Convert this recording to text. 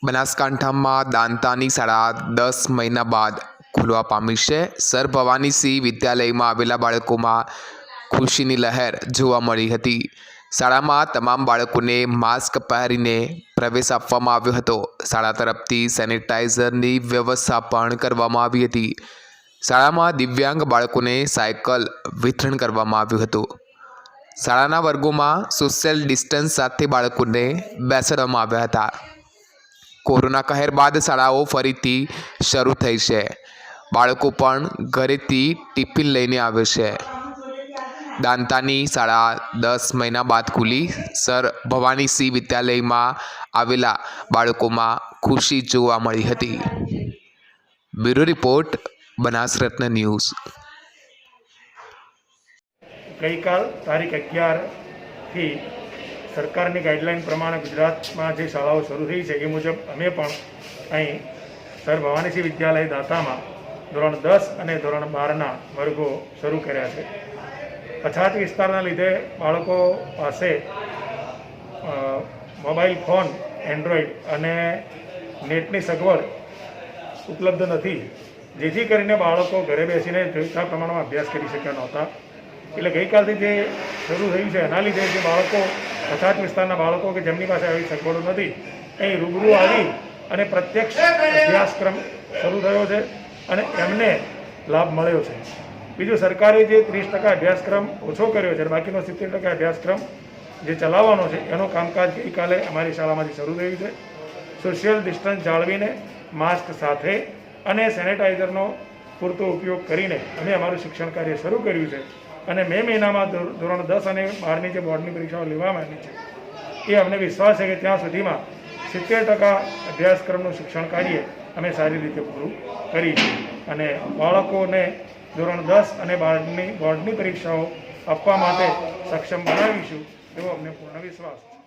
બનાસકાંઠામાં દાંતાની શાળા 10 મહિના બાદ ખુલવા પામી છે। સર ભવાની સિંહ વિદ્યાલયમાં આવેલા બાળકોમાં ખુશીની લહેર જોવા મળી હતી। શાળામાં તમામ બાળકોને માસ્ક પહેરીને પ્રવેશ આપવામાં આવ્યો હતો। શાળા તરફથી સેનિટાઈઝરની વ્યવસ્થા પણ કરવામાં આવી હતી। શાળામાં દિવ્યાંગ બાળકોને સાયકલ વિતરણ કરવામાં આવ્યું હતું। શાળાના વર્ગોમાં સોશિયલ ડિસ્ટન્સ સાથે બાળકોને બેસાડવામાં આવ્યા હતા। કોરોના કહેર બાદ શાળાઓ ફરીથી શરૂ થઈ છે। બાળકો પણ ઘરેથી ટિફિન લઈને આવે છે। દાંતાની શાળા 10 મહિના બાદ ખુલી। સર ભવાની સિંહ વિદ્યાલયમાં આવેલા બાળકોમાં ખુશી જોવા મળી હતી। બ્યુરો રિપોર્ટ, બનાસ રત્ન ન્યૂઝ। ગઈકાલ તારીખ 11થી સરકારની ગાઈડલાઇન પ્રમાણે ગુજરાતમાં જે શાળાઓ શરૂ થઈ છે એ મુજબ અમે પણ અહીં સર ભવાની સિંહ વિદ્યાલય દાંતામાં ધોરણ 10 અને ધોરણ 12ના વર્ગો શરૂ કર્યા છે। પછાત વિસ્તારના લીધે બાળકો પાસે મોબાઈલ ફોન, એન્ડ્રોઈડ અને નેટની સગવડ ઉપલબ્ધ નથી, જેથી કરીને બાળકો ઘરે બેસીને જોઈતા પ્રમાણમાં અભ્યાસ કરી શક્યા નહોતા। એટલે ગઈકાલથી જે શરૂ થયું છે એના લીધે જે બાળકો પછાત વિસ્તારના બાળકો કે જેમની પાસે આવી સગવડો નથી, અહીં રૂબરૂ આવી અને પ્રત્યક્ષ અભ્યાસક્રમ શરૂ થયો છે અને એમને લાભ મળ્યો છે। બીજું, સરકારે જે 30% અભ્યાસક્રમ ઓછો કર્યો છે, બાકીનો 70% અભ્યાસક્રમ જે ચલાવવાનો છે એનું કામકાજ ગઈકાલે અમારી શાળામાંથી શરૂ થયું છે। સોશિયલ ડિસ્ટન્સ જાળવીને, માસ્ક સાથે અને સેનેટાઈઝરનો પૂરતો ઉપયોગ કરીને અમે અમારું શિક્ષણ કાર્ય શરૂ કર્યું છે અને મે મહિનામાં ધોરણ 10 અને 12ની જે બોર્ડની પરીક્ષાઓ લેવામાં આવી છે એ અમને વિશ્વાસ છે કે ત્યાં સુધીમાં 70% અભ્યાસક્રમનું શિક્ષણ કાર્ય અમે સારી રીતે પૂરું કરીશું અને બાળકોને ધોરણ 10 અને 12ની બોર્ડની પરીક્ષાઓ આપવા માટે સક્ષમ બનાવીશું એવો અમને પૂર્ણ વિશ્વાસ છે।